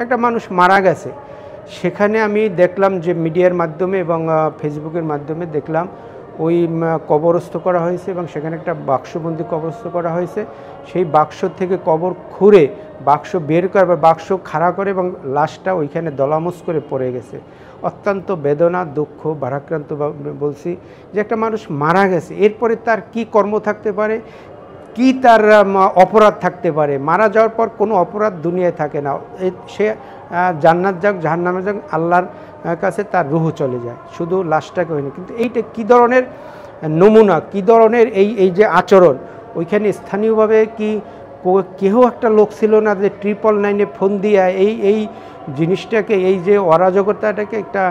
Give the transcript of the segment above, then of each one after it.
একটা মানুষ মারা গেছে। সেখানে আমি দেখলাম যে মিডিয়ার মাধ্যমে এবং ফেসবুকের মাধ্যমে দেখলাম ওই কবরস্থ করা হয়েছে এবং সেখানে একটা বাক্সবন্দি কবরস্থ করা হয়েছে। সেই বাক্স থেকে কবর খুঁড়ে বাক্স বের করে বা বাক্স খাড়া করে এবং লাশটা ওইখানে দলামস করে পড়ে গেছে। অত্যন্ত বেদনা, দুঃখ, ভারাক্রান্ত বলছি যে একটা মানুষ মারা গেছে, এরপরে তার কি কর্ম থাকতে পারে, কি তার অপরাধ থাকতে পারে? মারা যাওয়ার পর কোনো অপরাধ দুনিয়ায় থাকে না। সে জান্নাত যাক জাহান্নামে যাক, আল্লাহর কাছে তার রুহ চলে যায়, শুধু লাশটাকে হয়নি। কিন্তু এইটা কী ধরনের নমুনা, কী ধরনের এই যে আচরণ, ওইখানে স্থানীয়ভাবে কি কেউ একটা লোক ছিল না যে 999-এ ফোন দিয়ে এই জিনিসটাকে, এই যে অরাজকতাটাকে একটা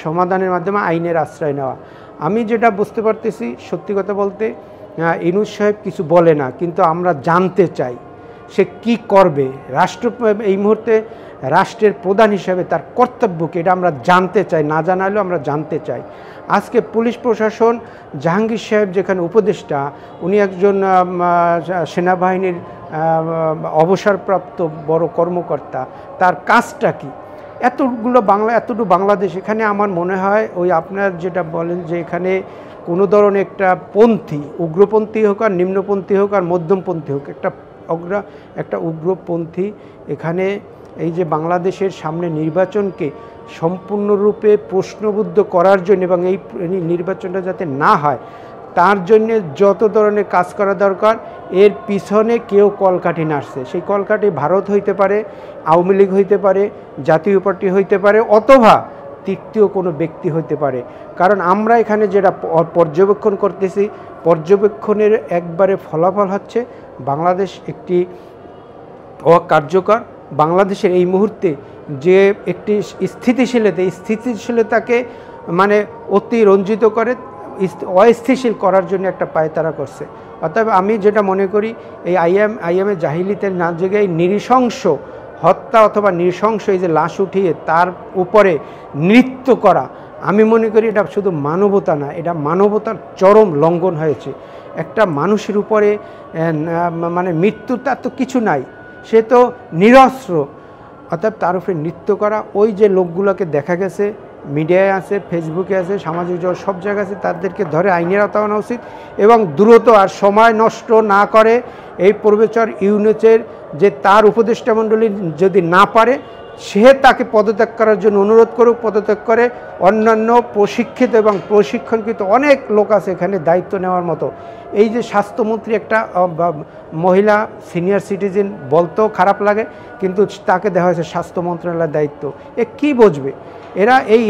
সমাধানের মাধ্যমে আইনের আশ্রয় নেওয়া? আমি যেটা বুঝতে পারতেছি, সত্যি কথা বলতে, ইউনূস সাহেব কিছু বলে না, কিন্তু আমরা জানতে চাই সে কি করবে। এই মুহূর্তে রাষ্ট্রের প্রধান হিসাবে তার কর্তব্য কি, এটা আমরা জানতে চাই, না জানালেও আমরা জানতে চাই। আজকে পুলিশ প্রশাসন, জাহাঙ্গীর সাহেব যেখানে উপদেষ্টা, উনি একজন সেনাবাহিনীর অবসরপ্রাপ্ত বড় কর্মকর্তা, তার কাজটা কি? এতটুকু বাংলাদেশ, এখানে আমার মনে হয় ওই আপনার যেটা বলেন যে এখানে কোনো ধরনের একটা পন্থী, উগ্রপন্থী হোক আর নিম্নপন্থী হোক আর মধ্যমপন্থী হোক, একটা উগ্রপন্থী এখানে এই যে বাংলাদেশের সামনে নির্বাচনকে সম্পূর্ণরূপে প্রশ্নবুদ্ধ করার জন্য এবং এই নির্বাচনটা যাতে না হয় তার জন্য যত ধরনের কাজ করা দরকার, এর পিছনে কেউ কলকাঠি নাড়ছে। সেই কলকাঠি ভারত হইতে পারে, আওয়ামী লীগ হইতে পারে, জাতীয় পার্টি হইতে পারে, অথবা তৃতীয় কোনো ব্যক্তি হইতে পারে। কারণ আমরা এখানে যেটা পর্যবেক্ষণ করতেছি, পর্যবেক্ষণের একবারে ফলাফল হচ্ছে বাংলাদেশ একটি অকার্যকর। বাংলাদেশের এই মুহূর্তে যে একটি স্থিতিশীলতাকে মানে অতি রঞ্জিত করে অস্থিতিশীল করার জন্য একটা পায়তারা করছে। অতএব আমি যেটা মনে করি, এই আইএমএ জাহিলিতে না জায়গায় নৃশংস হত্যা অথবা নৃশংস এই যে লাশ উঠিয়ে তার উপরে নৃত্য করা, আমি মনে করি এটা শুধু মানবতা না, এটা মানবতার চরম লঙ্ঘন হয়েছে। একটা মানুষের উপরে মানে মৃত্যুর তার তো কিছু নাই, সে তো নিরস্ত্র, অর্থাৎ তার উপরে নৃত্য করা। ওই যে লোকগুলোকে দেখা গেছে, মিডিয়ায় আছে, ফেসবুকে আছে, সামাজিক যোগাযোগ সব জায়গায় আছে, তাদেরকে ধরে আইনের আওতায় আনা উচিত এবং দ্রুত, আর সময় নষ্ট না করে এই প্রফেসর ইউনূসের যে তার উপদেষ্টা মণ্ডলী যদি না পারে, সে তাকে পদত্যাগ করার জন্য অনুরোধ করুক, পদত্যাগ করে অন্যান্য প্রশিক্ষিত এবং প্রশিক্ষণকৃত অনেক লোক আছে এখানে দায়িত্ব নেওয়ার মতো। এই যে স্বাস্থ্যমন্ত্রী একটা মহিলা সিনিয়র সিটিজেন, বলতেও খারাপ লাগে, কিন্তু তাকে দেওয়া হয়েছে স্বাস্থ্য মন্ত্রণালয়ের দায়িত্ব। এ কী বুঝবে? এরা এই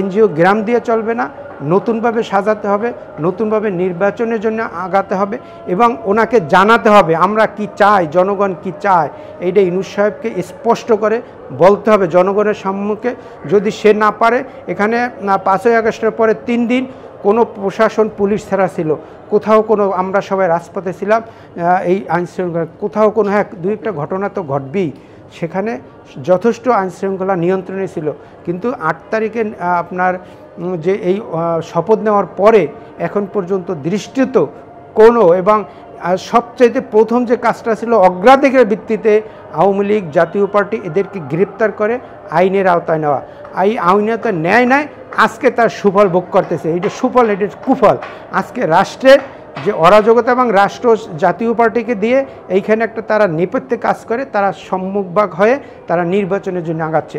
এনজিও গ্রাম দিয়ে চলবে না, নতুনভাবে সাজাতে হবে, নতুনভাবে নির্বাচনের জন্য আগাতে হবে এবং ওনাকে জানাতে হবে আমরা কি চাই, জনগণ কি চায়। এইটা ইউনূস সাহেবকে স্পষ্ট করে বলতে হবে জনগণের সম্মুখে। যদি সে না পারে, এখানে 5ই আগস্টের পরে 3 দিন কোনো প্রশাসন পুলিশ ছাড়া ছিল, কোথাও কোনো, আমরা সবাই রাজপথে ছিলাম, এই আইনশৃঙ্খলা কোথাও কোনো, হ্যাঁ 2-1টা ঘটনা তো ঘটবেই, সেখানে যথেষ্ট আইনশৃঙ্খলা নিয়ন্ত্রণে ছিল। কিন্তু 8 তারিখে আপনার যে এই শপথ নেওয়ার পরে এখন পর্যন্ত দৃষ্টিত কোনো, এবং সবচাইতে প্রথম যে কাজটা ছিল অগ্রাধিকারের ভিত্তিতে আওয়ামী লীগ, জাতীয় পার্টি এদেরকে গ্রেপ্তার করে আইনের আওতায় নেওয়া। আইনের আওতায় ন্যায় নাই, আজকে তার সুফল ভোগ করতেছে। এইটা সুফল, এটা কুফল। আজকে রাষ্ট্রের যে অরাজকতা এবং রাষ্ট্র জাতীয় পার্টিকে দিয়ে এইখানে একটা তারা নেপথ্যে কাজ করে, তারা সম্মুখভাগ হয়ে তারা নির্বাচনের জন্য আগাচ্ছে।